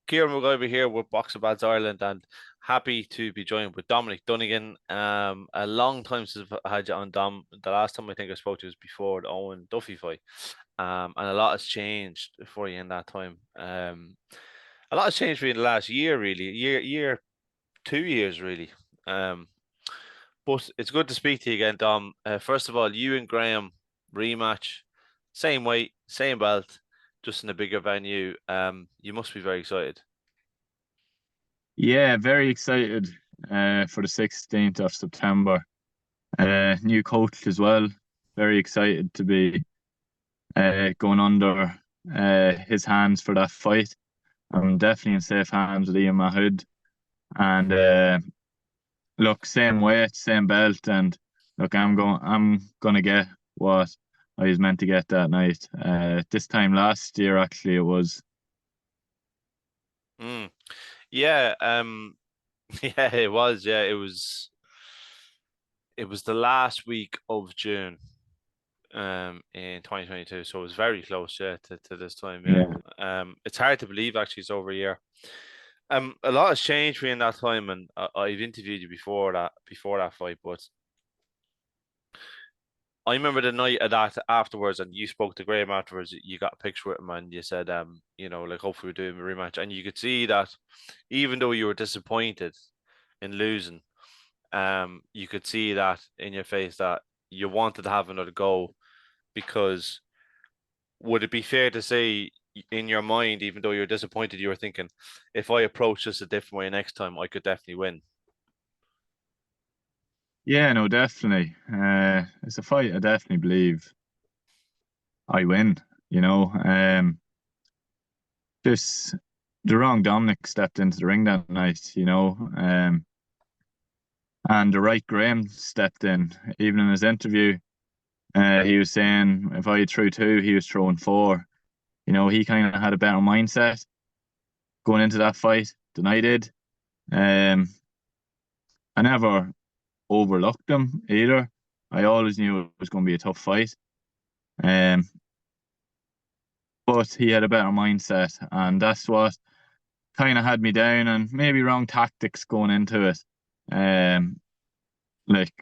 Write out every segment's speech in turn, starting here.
Kieran McGiver here with Boxer Bads Ireland, and happy to be joined with Dominic Donegan. A long time since I've had you on, Dom. The last time I think I spoke to you was before the Owen Duffy fight. And a lot has changed for you in that time. A lot has changed for you in the last year, really. 2 years, really. Um, but it's good to speak to you again, Dom. First of all, you and Graham rematch, same weight, same belt, just in a bigger venue. You must be very excited. Yeah, very excited for the 16th of September. New coach as well. Very excited to be going under his hands for that fight. I'm definitely in safe hands with Ian Mahood. And look, same weight, same belt, and look, I'm gonna get what I was meant to get that night. This time last year, actually, it was. Mm. Yeah, yeah, it was. Yeah, it was the last week of June, in 2022. So it was very close, yeah, to this time, yeah. Yeah. It's hard to believe actually it's over a year. A lot has changed for you in that time, and I've interviewed you before that fight, but I remember the night of that afterwards, and you spoke to Graham afterwards. You got a picture with him, and you said, like hopefully we're doing a rematch, and you could see that even though you were disappointed in losing, you could see that in your face that you wanted to have another go because would it be fair to say in your mind, even though you're disappointed, you were thinking, if I approach this a different way next time, I could definitely win. Yeah, no, definitely. It's a fight I definitely believe I win. You know, this the wrong Dominic stepped into the ring that night. And the right Graham stepped in. Even in his interview, he was saying if I threw two, he was throwing four. He kind of had a better mindset going into that fight than I did. Um, I never overlooked him either. I always knew it was going to be a tough fight. Um, but he had a better mindset, and that's what kind of had me down, and maybe wrong tactics going into it. Um, like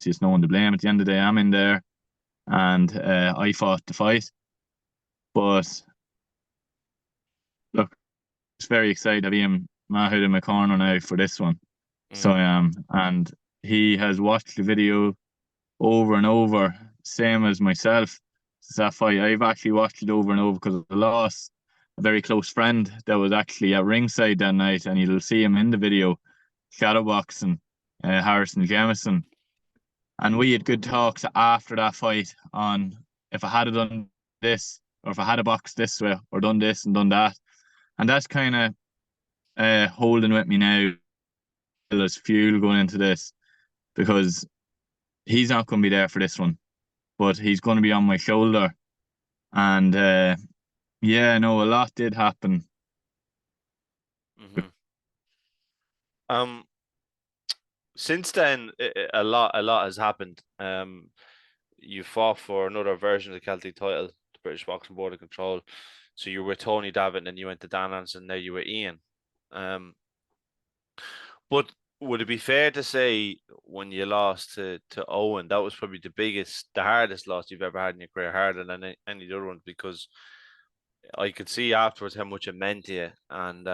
just no one to blame. At the end of the day, I'm in there, and I fought the fight. But look, it's very excited to have Ian Mahood in my corner now for this one. So Mm, I am, and he has watched the video over and over, same as myself. Since that fight, I've actually watched it over and over because I lost a very close friend that was actually at ringside that night, and you'll see him in the video, shadowboxing Harrison Jamison. And we had good talks after that fight on if I had done this, or if I had a box this way, or done this and done that. And that's kind of holding with me now as fuel going into this because he's not going to be there for this one, but he's going to be on my shoulder. And yeah, no, a lot did happen. hmm Um, since then, a lot has happened. You fought for another version of the Celtic title, the British Boxing Board of Control. So you were Tony Davitt, and then you went to Dan Anderson, now you were Ian. Um, but would it be fair to say when you lost to Owen, that was probably the hardest loss you've ever had in your career, harder than any other ones, because I could see afterwards how much it meant to you, and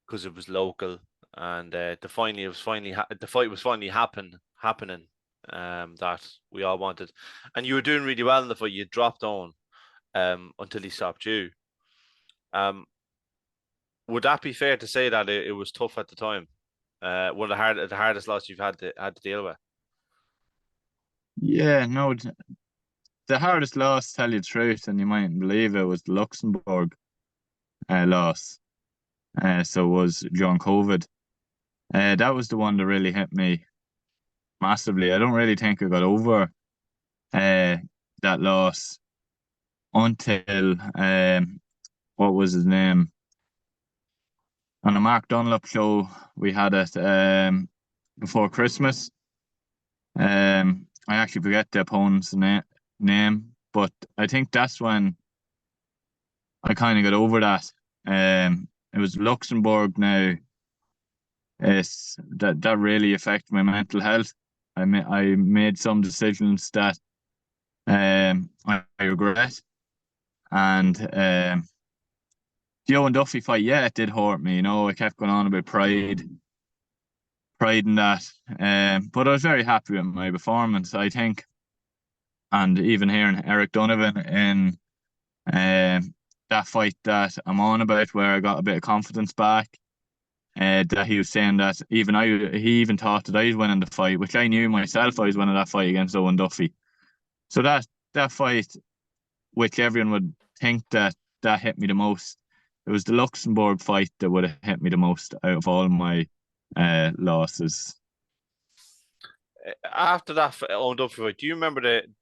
because it was local, and the fight was finally happening, that we all wanted, and you were doing really well in the fight. You dropped on, until he stopped you. Um, would that be fair to say that it was tough at the time? One of the hardest loss you've had to deal with. Yeah, no, the hardest loss, tell you the truth, and you mightn't believe it, was the Luxembourg loss. So it was during COVID. That was the one that really hit me massively. I don't really think I got over uh, that loss until what was his name? On a Mark Dunlop show we had it before Christmas. I actually forget the opponent's name, but I think that's when I kind of got over that. It was Luxembourg now. It's that really affected my mental health. I made some decisions that I regret, and the Owen Duffy fight, yeah, it did hurt me. I kept going on about pride in that. But I was very happy with my performance, I think. And even hearing Eric Donovan in that fight that I'm on about, where I got a bit of confidence back, that he was saying that he even thought that I was winning the fight, which I knew myself I was winning that fight against Owen Duffy. So that fight, which everyone would think that hit me the most, it was the Luxembourg fight that would have hit me the most out of all my losses. After that owned up for it, do you remember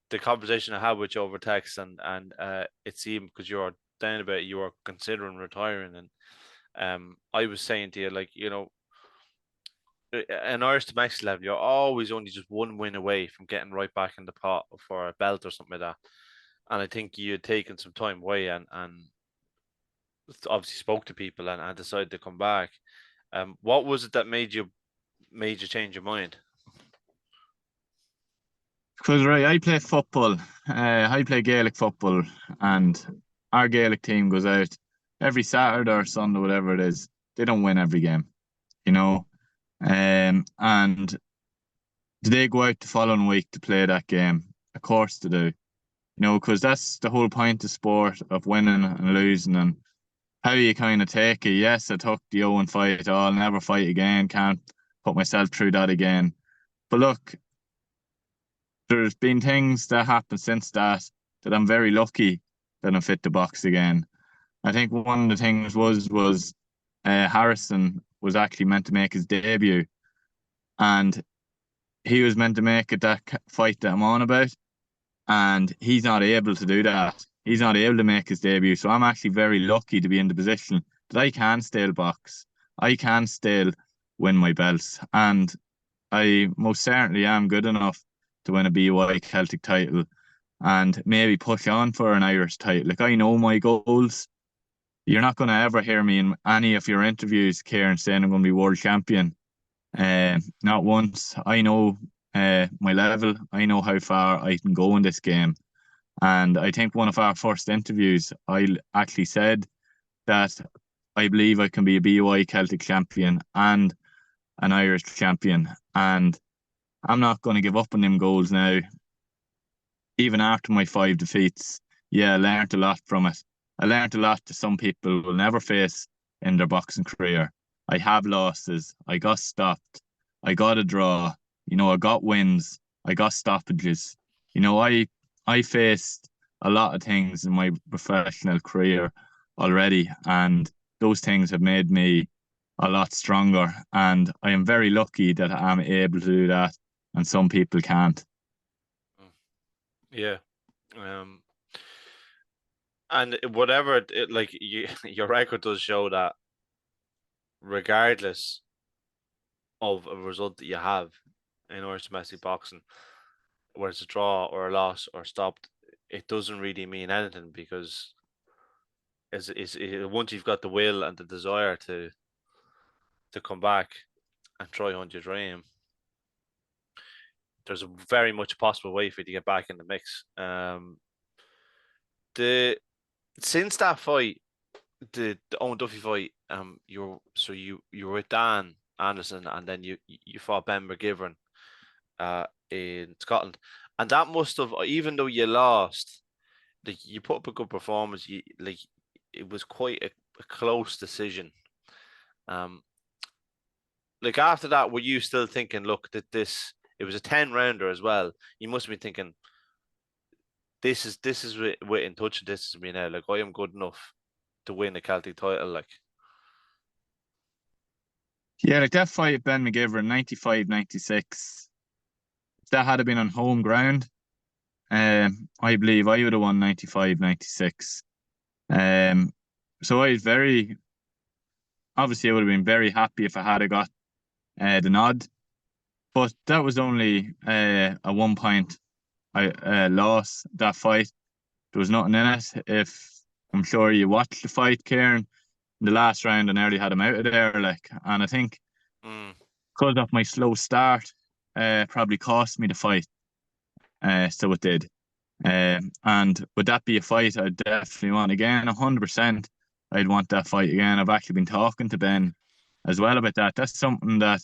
the conversation I had with you over text, and it seemed, because you were down about it, you were considering retiring, and I was saying to you, like, an Irish domestic level, you're always only just one win away from getting right back in the pot for a belt or something like that. And I think you had taken some time away, and obviously spoke to people, and decided to come back. What was it that made you change your mind? Because right, I play football. I play Gaelic football, and our Gaelic team goes out every Saturday or Sunday, whatever it is. They don't win every game, you know. And do they go out the following week to play that game? Of course they do. Because that's the whole point of sport, of winning and losing, and how you kind of take it. Yes, I took the Owen fight. Oh, I'll never fight again. Can't put myself through that again. But look, there's been things that happened since that I'm very lucky that I'm fit to box again. I think one of the things was Harrison was actually meant to make his debut, and he was meant to make it that fight that I'm on about, and he's not able to do that. He's not able to make his debut, so I'm actually very lucky to be in the position that I can still box. I can still win my belts, and I most certainly am good enough to win a BY Celtic title and maybe push on for an Irish title. Like, I know my goals. You're not going to ever hear me in any of your interviews, Kieran, saying I'm going to be world champion. Not once. I know my level. I know how far I can go in this game. And I think one of our first interviews, I actually said that I believe I can be a BY Celtic champion and an Irish champion. And I'm not going to give up on them goals now. Even after my 5 defeats, yeah, I learned a lot from it. I learned a lot that some people will never face in their boxing career. I have losses. I got stopped. I got a draw. I got wins. I got stoppages. I faced a lot of things in my professional career already, and those things have made me a lot stronger. And I am very lucky that I'm able to do that, and some people can't. Yeah. And whatever, like, your record does show that regardless of a result that you have in Irish domestic boxing, whether it's a draw or a loss or stopped, it doesn't really mean anything, because once you've got the will and the desire to come back and try hunt your dream, there's a very much possible way for you to get back in the mix. The Since that fight, the Owen Duffy fight, you were with Dan Anderson, and then you fought Ben McGivern in Scotland, and that must have, even though you lost, like, you put up a good performance. It was quite a close decision. Like, after that, were you still thinking, look, that it was a 10 rounder as well? You must have been thinking, this is with in touch. This is me now. Like, I am good enough to win the Celtic title. Like, Yeah, like that fight at Ben McGivern, 95-96, if that had been on home ground, I believe I would have won 95-96. So I was obviously I would have been very happy if I had got the nod, but that was only a 1 point loss, that fight. There was nothing in it. If I'm sure you watched the fight, Kieran, in the last round, and nearly had him out of there. Like, and I think Mm. because of my slow start, probably cost me the fight. So it did. And would that be a fight I'd definitely want again? 100%. I'd want that fight again. I've actually been talking to Ben as well about that. That's something that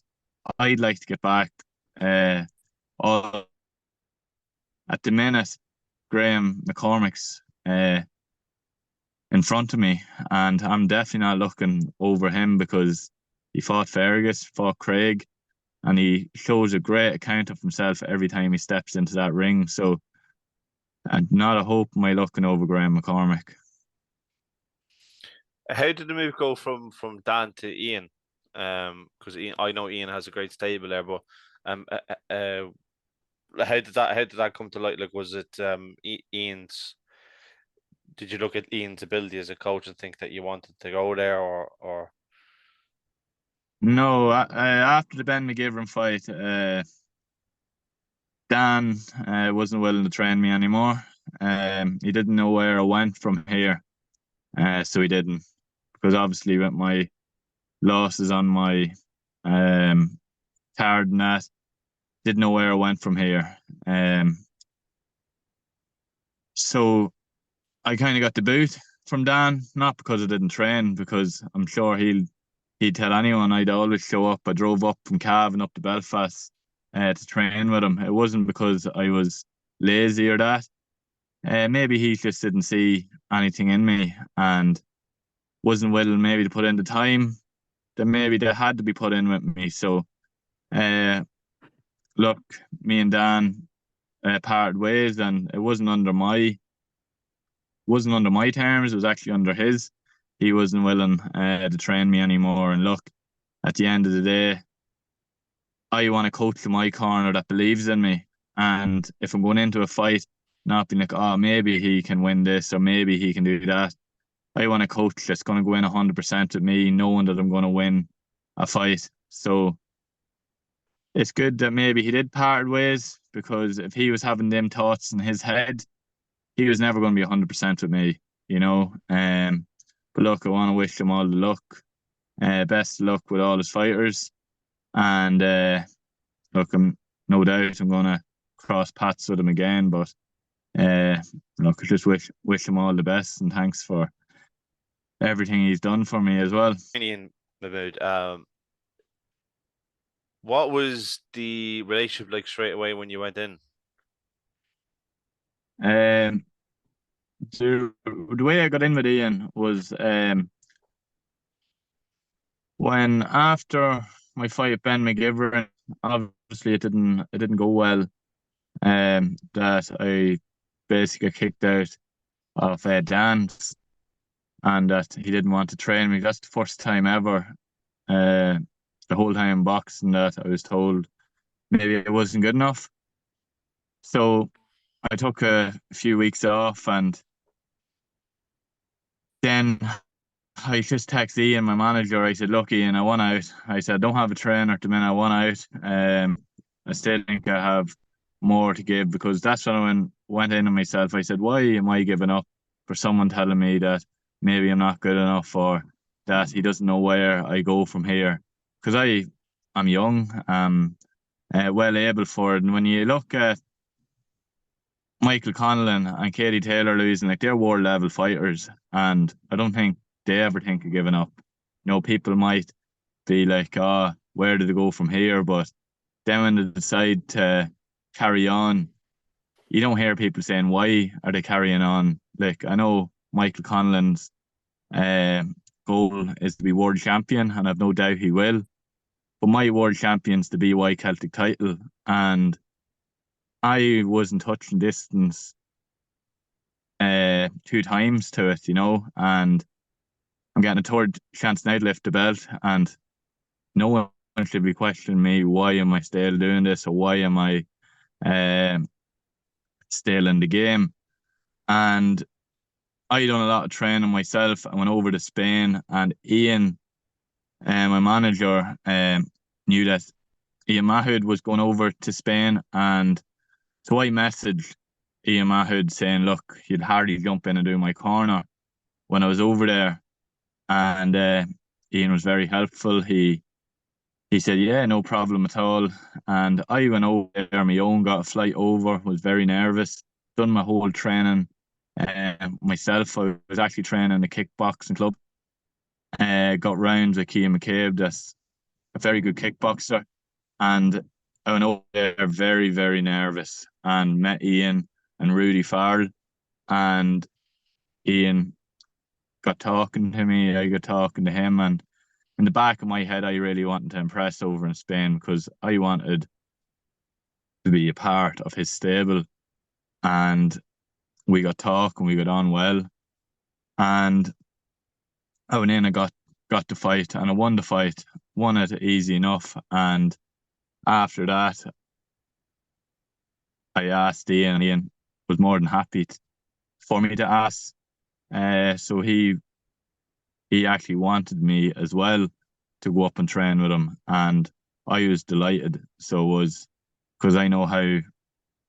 I'd like to get back. All at the minute, Graham McCormack's in front of me, and I'm definitely not looking over him because he fought Fergus, fought Craig, and he shows a great account of himself every time he steps into that ring. So, and not a hope am I looking over Graham McCormack. How did the move go from Dan to Ian? Because I know Ian has a great stable there, but um, uh, uh, how did that come to light? Like, was it Ian's? Did you look at Ian's ability as a coach and think that you wanted to go there, or? No, after the Ben McGivern fight, Dan wasn't willing to train me anymore. He didn't know where I went from here, so he didn't. Because obviously, with my losses on my card and that, didn't know where I went from here. So I kind of got the boot from Dan, not because I didn't train, because I'm sure he'd tell anyone I'd always show up. I drove up from Cavan up to Belfast to train with him. It wasn't because I was lazy or that. Maybe he just didn't see anything in me and wasn't willing maybe to put in the time that maybe they had to be put in with me. So, look, me and Dan parted ways, and it wasn't under my terms. It was actually under his. He wasn't willing to train me anymore. And look, at the end of the day, I want a coach in my corner that believes in me. And if I'm going into a fight, not being like, oh, maybe he can win this or maybe he can do that. I want a coach that's going to go in 100% with me, knowing that I'm going to win a fight. So it's good that maybe he did part ways, because if he was having them thoughts in his head, he was never going to be 100% with me, you know. But look, I want to wish him all the luck. Best of luck with all his fighters. And look, I'm no doubt I'm going to cross paths with him again. But look, I just wish him all the best, and thanks for everything he's done for me as well. Ian Mahmood, what was the relationship like straight away when you went in? Um, the way I got in with Ian was when after my fight with Ben McGivern, obviously it didn't go well. That I basically got kicked out of dance, and that he didn't want to train me. That's the first time ever, the whole time boxing, that I was told maybe it wasn't good enough. So I took a few weeks off, and then I just texted Ian, my manager. I said, "Look, Ian, I want out." I said, "I don't have a trainer at the minute. I want out. I still think I have more to give," because that's when I went in on myself. I said, "Why am I giving up for someone telling me that maybe I'm not good enough, or that he doesn't know where I go from here?" Because I'm young, well able for it. And when you look at Michael Conlon and Katie Taylor losing, like, they're world level fighters, and I don't think they ever think of giving up. You know, people might be like, "Oh, where do they go from here?" But then when they decide to carry on, you don't hear people saying, "Why are they carrying on?" Like, I know Michael Conlon's goal is to be world champion, and I've no doubt he will. But my world champion's the BY Celtic title, and I wasn't touching distance 2 times to it, you know, and I'm getting a third chance now to lift the belt, and no one should be questioning me. Why am I still doing this, or why am I still in the game? And I done a lot of training myself. I went over to Spain, and Ian, my manager, knew that Ian Mahood was going over to Spain, and so I messaged Ian Mahood saying, "Look, he'd hardly jump in and do my corner." when I was over there, and Ian was very helpful. He said, "Yeah, no problem at all." And I went over there on my own, got a flight over, was very nervous, done my whole training myself. I was actually training in the kickboxing club. Got rounds with Keane McCabe, that's a very good kickboxer. And I went over there very, very nervous and met Ian and Rudy Farrell. And Ian got talking to me, I got talking to him. And in the back of my head, I really wanted to impress over in Spain because I wanted to be a part of his stable. And we got talking, we got on well. And I went in and got the fight, and I won the fight, won it easy enough. And after that, I asked Ian, and Ian was more than happy for me to ask. So he actually wanted me as well to go up and train with him, and I was delighted. So it was because I know how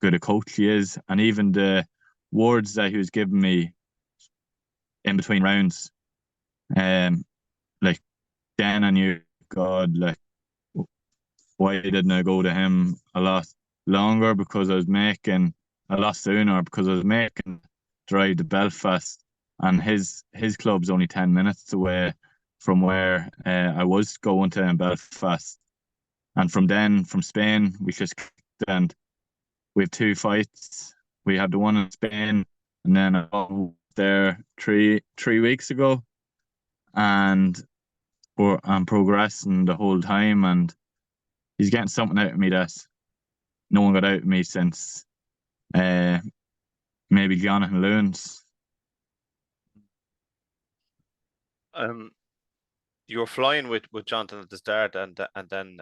good a coach he is, and even the words that he was giving me in between rounds, like then I knew, God, like why didn't I go to him a lot longer? Because I was making a lot sooner, because I was making drive to Belfast, and his club's only 10 minutes away from where I was going to in Belfast. And from Spain, we just and we have two fights. We have the one in Spain, and then I was there three weeks ago, and I'm progressing the whole time, and he's getting something out of me that no one got out of me since maybe Jonathan Loons. You were flying with Jonathan at the start, and then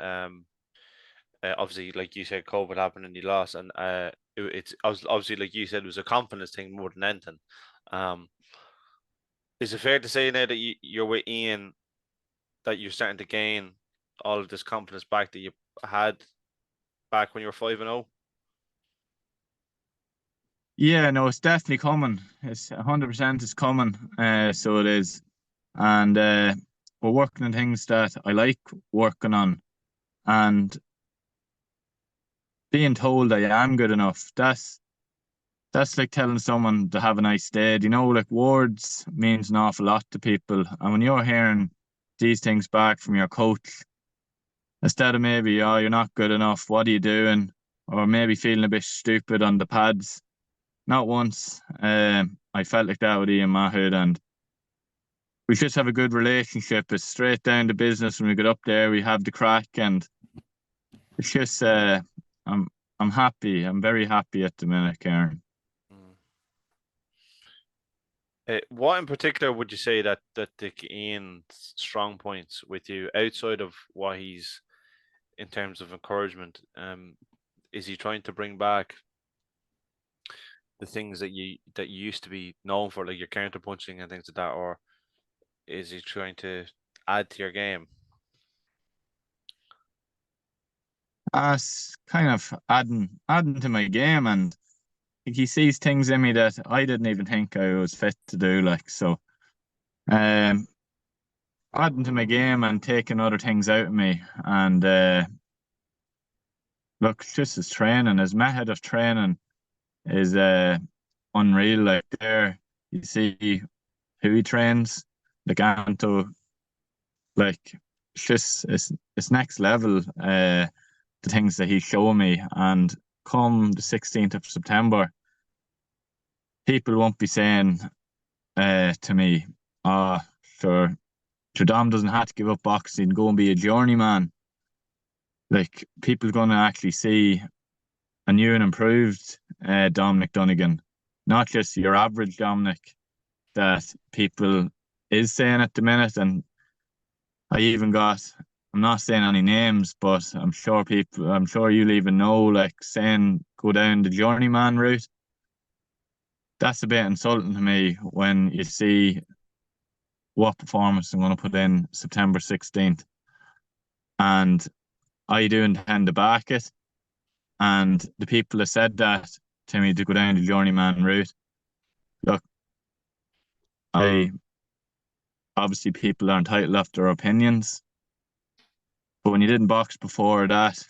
obviously, like you said, COVID happened and you lost, and it's obviously, like you said, it was a confidence thing more than anything. Um, is it fair to say now that you're with Ian that you're starting to gain all of this confidence back that you had back when you were 5-0? Yeah, no, it's definitely coming. It's 100% is coming. So it is, and we're working on things that I like working on, and being told I am good enough. That's like telling someone to have a nice day. You know, like words means an awful lot to people. And when you're hearing these things back from your coach, instead of maybe, oh, you're not good enough, what are you doing? Or maybe feeling a bit stupid on the pads. Not once. I felt like that with Ian Mahood, and we just have a good relationship. It's straight down to business. When we get up there, we have the crack, and it's just I'm I'm happy. I'm very happy at the minute, Karen. Mm. What in particular would you say that Dick Ian's strong points with you outside of what he's in terms of encouragement? Is he trying to bring back the things that you used to be known for, like your counter punching and things like that, or is he trying to add to your game? It's kind of adding to my game, and he sees things in me that I didn't even think I was fit to do. Like so, um, adding to my game and taking other things out of me. And look, just his training, his method of training is unreal. Like there, you see who he trains, like Anto, like it's next level. The things that he's showing me, and come the 16th of September, people won't be saying to me, "Ah, sure, Dom doesn't have to give up boxing, go and be a journeyman." Like people are going to actually see a new and improved Dominic Donegan, not just your average Dominic that people is saying at the minute. And I even got, I'm not saying any names, but I'm sure you'll even know, like saying go down the journeyman route. That's a bit insulting to me when you see what performance I'm going to put in September 16th. And I do intend to back it. And the people that said that to me to go down the journeyman route, look, I obviously people are entitled to their opinions. But when you didn't box before that,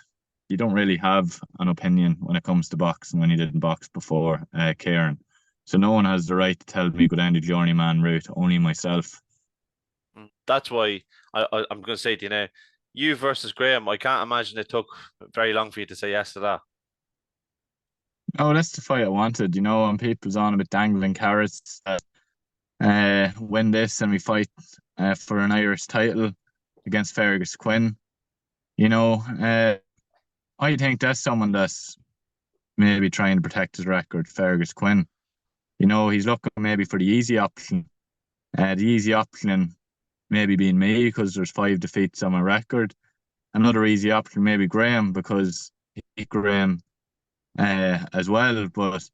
you don't really have an opinion when it comes to boxing when you didn't box before, Kieran. So no one has the right to tell me go down the journeyman route, only myself. That's why I'm going to say to you now, you versus Graham, I can't imagine it took very long for you to say yes to that. Oh, that's the fight I wanted, and people's on about dangling carrots. Win this and we fight for an Irish title against Fergus Quinn. I think that's someone that's maybe trying to protect his record, Fergus Quinn. He's looking maybe for the easy option. The easy option maybe being me because there's 5 defeats on my record. Another easy option maybe Graham because he beat Graham as well. But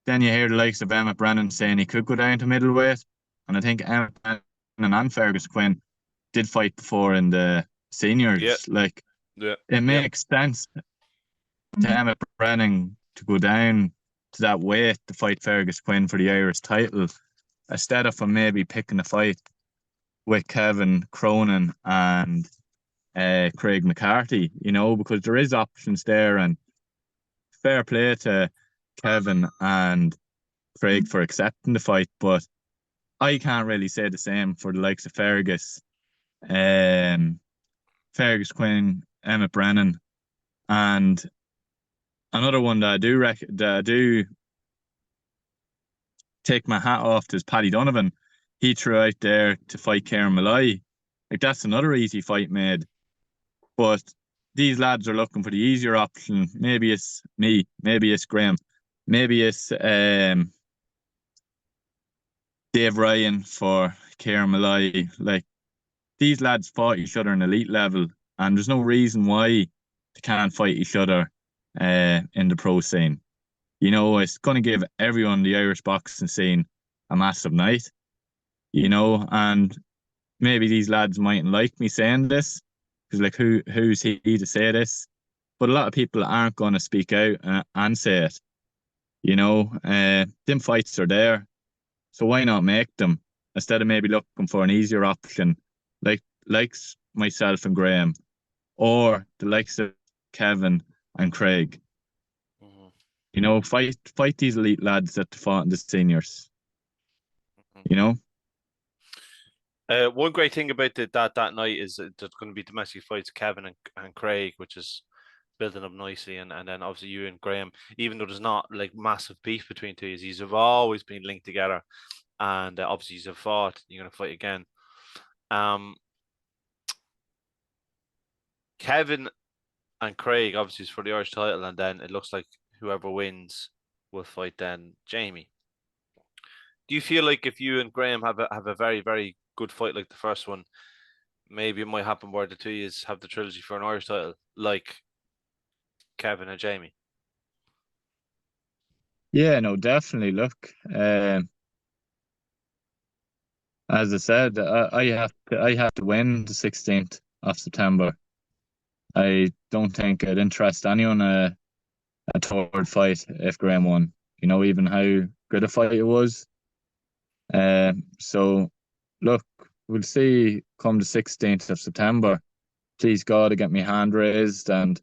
then you hear the likes of Emmett Brennan saying he could go down to middleweight. And I think Emmett Brennan and Fergus Quinn did fight before in the Yeah, seniors. Like, yeah, it yeah. makes sense to Emmett Brennan to go down to that weight to fight Fergus Quinn for the Irish title instead of him maybe picking a fight with Kevin Cronin and Craig McCarthy, because there is options there, and fair play to Kevin and Craig for accepting the fight, but I can't really say the same for the likes of um, Fergus Quinn, Emmett Brennan, and another one that I do take my hat off to is Paddy Donovan. He threw out there to fight Kieran Malloy. Like, that's another easy fight made. But these lads are looking for the easier option. Maybe it's me, maybe it's Graham, maybe it's Dave Ryan for Kieran Malloy. Like, these lads fought each other in elite level, and there's no reason why they can't fight each other in the pro scene. It's going to give everyone the Irish boxing scene a massive night, and maybe these lads mightn't like me saying this because, like, who's he to say this? But a lot of people aren't going to speak out and say it. Them fights are there, so why not make them instead of maybe looking for an easier option, likes myself and Graham, or the likes of Kevin and Craig. Fight these elite lads that fought in the seniors. One great thing about that night is that there's going to be domestic fights, Kevin and Craig, which is building up nicely, and then obviously you and Graham, even though there's not like massive beef between two of you, have always been linked together, and obviously you have fought. You're going to fight again. Kevin and Craig obviously is for the Irish title, and then it looks like whoever wins will fight then Jamie. Do you feel like if you and Graham have a very, very good fight like the first one, maybe it might happen where the two years have the trilogy for an Irish title, like Kevin and Jamie? Yeah, no, definitely. Look, as I said, I have to win the 16th of September. I don't think I'd interest anyone a third fight if Graham won. Even how good a fight it was. So, look, we'll see come the 16th of September. Please God, to get my hand raised, and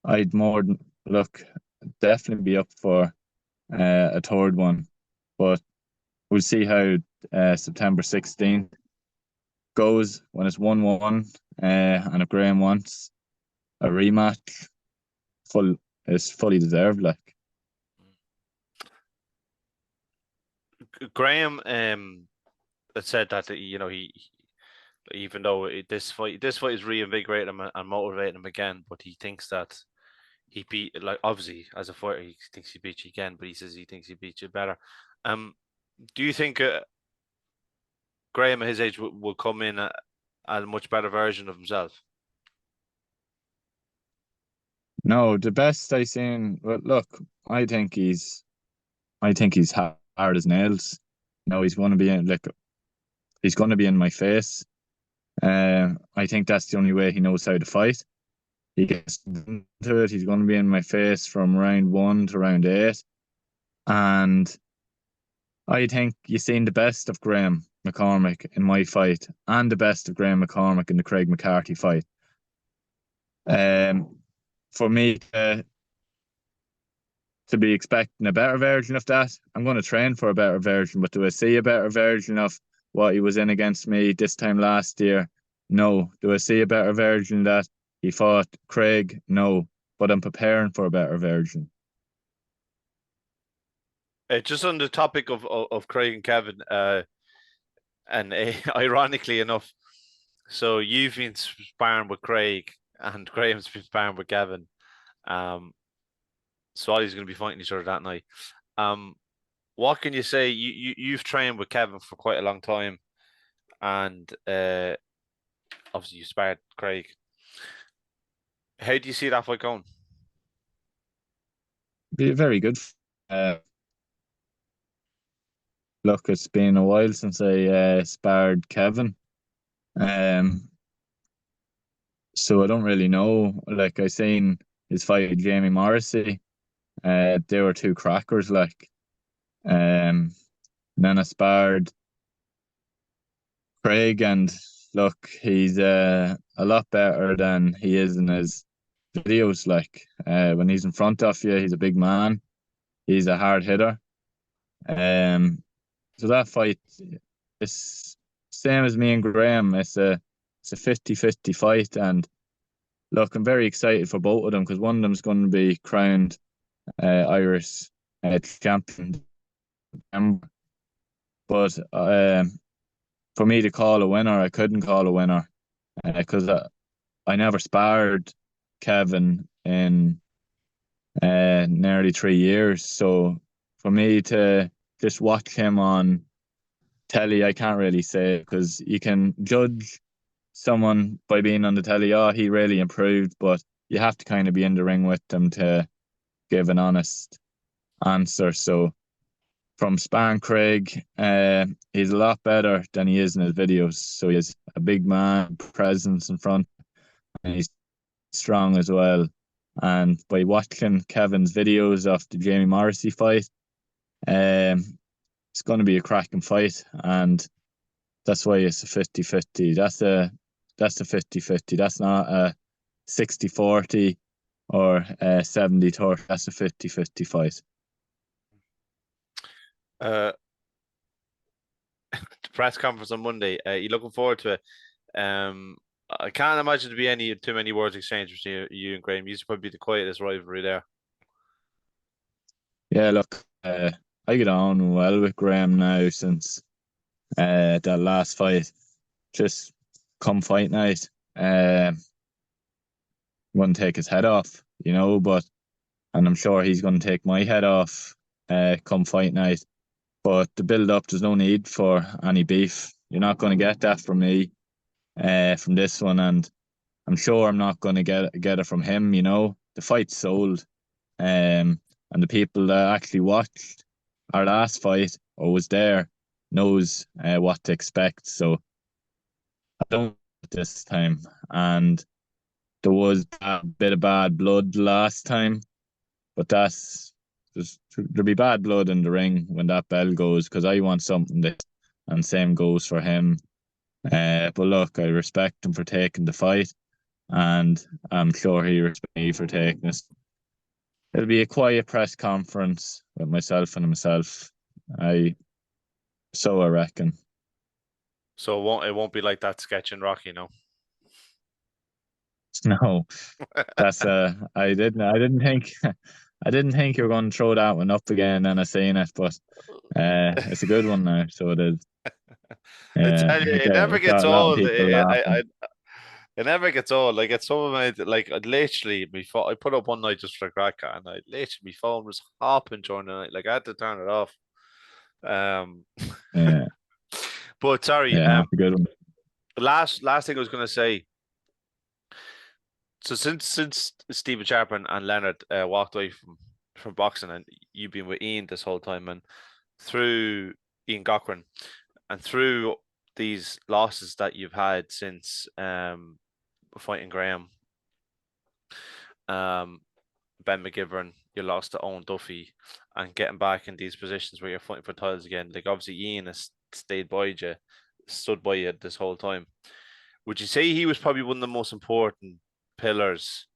I'd definitely be up for a third one. But we'll see how September 16th goes when it's 1-1, and if Graham wants a rematch, it's fully deserved. Like, Graham had said that he even though this fight is reinvigorating him and motivating him again, but he thinks that he beat, like, obviously as a fighter he thinks he beat you again, but he says he thinks he beat you better. Do you think Graham at his age will come in a much better version of himself? no, the best I seen. Well, look, I think he's hard as nails. He's going to be he's going to be in my face. I think that's the only way he knows how to fight. He gets into it. He's going to be in my face from round 1 to round 8, and I think you seen the best of Graham McCormack in my fight, and the best of Graham McCormack in the Craig McCarthy fight. For me to be expecting a better version of that, I'm going to train for a better version. But do I see a better version of what he was in against me this time last year? No. Do I see a better version that he fought Craig? No. But I'm preparing for a better version. Just on the topic of Craig and Kevin, and ironically enough, so you've been sparring with Craig, and Graham's been sparring with Kevin. Swally's going to be fighting each other that night. What can you say? You've trained with Kevin for quite a long time, and obviously you sparred Craig. How do you see that fight going? Be very good. Look, it's been a while since I sparred Kevin. So I don't really know. Like, I seen his fight with Jamie Morrissey. They were two crackers, like. And then I sparred Craig, and look, he's a lot better than he is in his videos. Like, when he's in front of you, he's a big man. He's a hard hitter. So that fight is same as me and Graham. It's a 50-50 fight, and look, I'm very excited for both of them because one of them's going to be crowned Irish champion. But for me to call a winner, I couldn't call a winner because I never sparred Kevin in nearly 3 years. So for me to just watch him on telly, I can't really say because you can judge someone by being on the telly. Oh, he really improved, but you have to kind of be in the ring with them to give an honest answer. So from sparring Craig, he's a lot better than he is in his videos. So he has a big man presence in front, and he's strong as well. And by watching Kevin's videos of the Jamie Morrissey fight, it's going to be a cracking fight, and that's why it's a 50-50. That's a 50-50. That's not a 60-40 or a 70-30. That's a 50-50 fight. The press conference on Monday. You looking forward to it? I can't imagine to be too many words exchanged between you and Graham. You used to probably be the quietest rivalry there. Yeah, look, I get on well with Graham now since that last fight. Just come fight night, wouldn't take his head off, but and I'm sure he's going to take my head off come fight night. But the build up, there's no need for any beef. You're not going to get that from me from this one, and I'm sure I'm not going to get it from him. The fight's sold, and the people that actually watched our last fight or was there knows what to expect. So I don't this time, and there was a bit of bad blood last time, but there'll be bad blood in the ring when that bell goes because I want something that, and same goes for him. But look, I respect him for taking the fight, and I'm sure he respects me for taking it. It'll be a quiet press conference with myself and himself. I reckon. So it won't be like that sketch in Rocky, no. No, that's I didn't think I didn't think you were going to throw that one up again, and I seen it, but it's a good one now, so it is. I Yeah, tell you, it never it gets got a lot of old. people laughing. It never gets old. Like it's some of my like literally before I put up one night just for the crack, and I literally my phone was hopping during the night. Like I had to turn it off. Um, Yeah, but sorry. yeah, it's a good one. The last thing I was gonna say. So since Stephen Sharp and Leonard walked away from boxing, and you've been with Ian this whole time, and through Ian Cochran, and through these losses that you've had since fighting Graham, Ben McGivern, you lost to Owen Duffy, and getting back in these positions where you're fighting for titles again. Like obviously Ian has stayed by you, stood by you this whole time. Would you say he was probably one of the most important pillars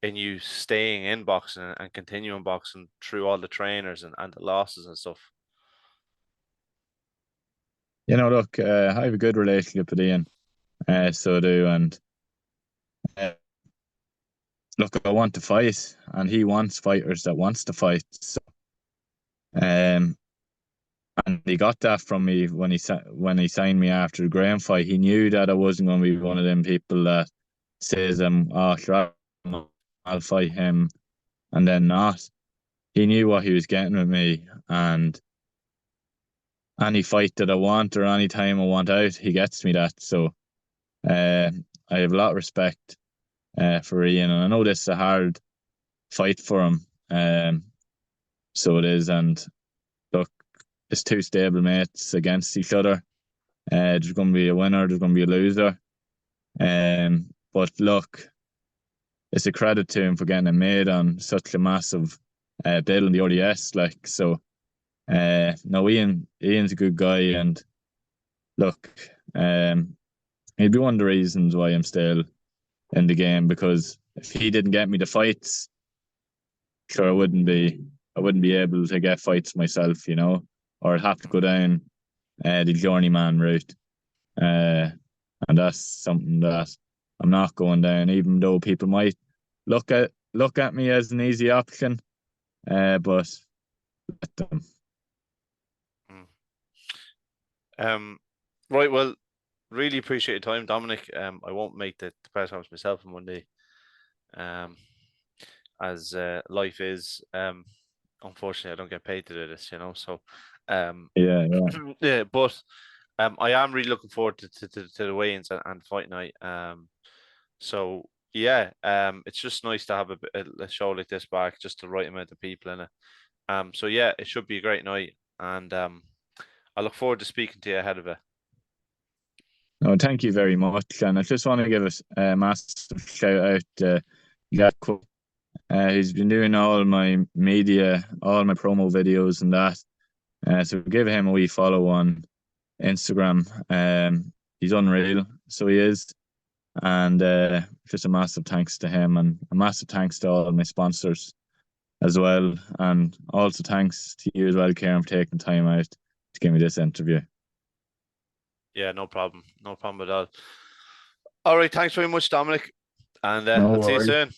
in you staying in boxing and continuing boxing through all the trainers and the losses and stuff? Look, I have a good relationship with Ian, so do, and uh, look, I want to fight, and he wants fighters that wants to fight. So, um, and he got that from me when he signed me after the Graham fight. He knew that I wasn't going to be one of them people that says, "Oh, sure, I'll fight him," and then not. He knew what he was getting with me, and any fight that I want or any time I want out, he gets me that. So, I have a lot of respect for Ian, and I know this is a hard fight for him. So it is, and look, it's two stable mates against each other. There's going to be a winner, there's going to be a loser. But look, it's a credit to him for getting it made on such a massive bill in the ODS. Like so, no, Ian's a good guy, and look, he'd be one of the reasons why I'm still in the game, because if he didn't get me the fights, sure I wouldn't be able to get fights myself, or I'd have to go down the journeyman route. And that's something that I'm not going down, even though people might look at me as an easy option. But let them. Right. Well, really appreciate your time, Dominic. I won't make the press conference myself on Monday. As life is. Unfortunately, I don't get paid to do this, So, Yeah. yeah, but I am really looking forward to the weigh-ins and fight night. So yeah, it's just nice to have a show like this back, just the right amount of people in it. So yeah, it should be a great night, and I look forward to speaking to you ahead of it. No, thank you very much, and I just want to give a massive shout out to Jack Cook. He's been doing all my media, all my promo videos, and that. So give him a wee follow on Instagram. He's unreal, so he is. And just a massive thanks to him, and a massive thanks to all my sponsors as well. And also thanks to you as well, Karen, for taking time out to give me this interview. Yeah, no problem. No problem at all. All right, thanks very much, Dominic, and No I'll see you worries. soon.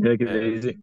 Take it easy.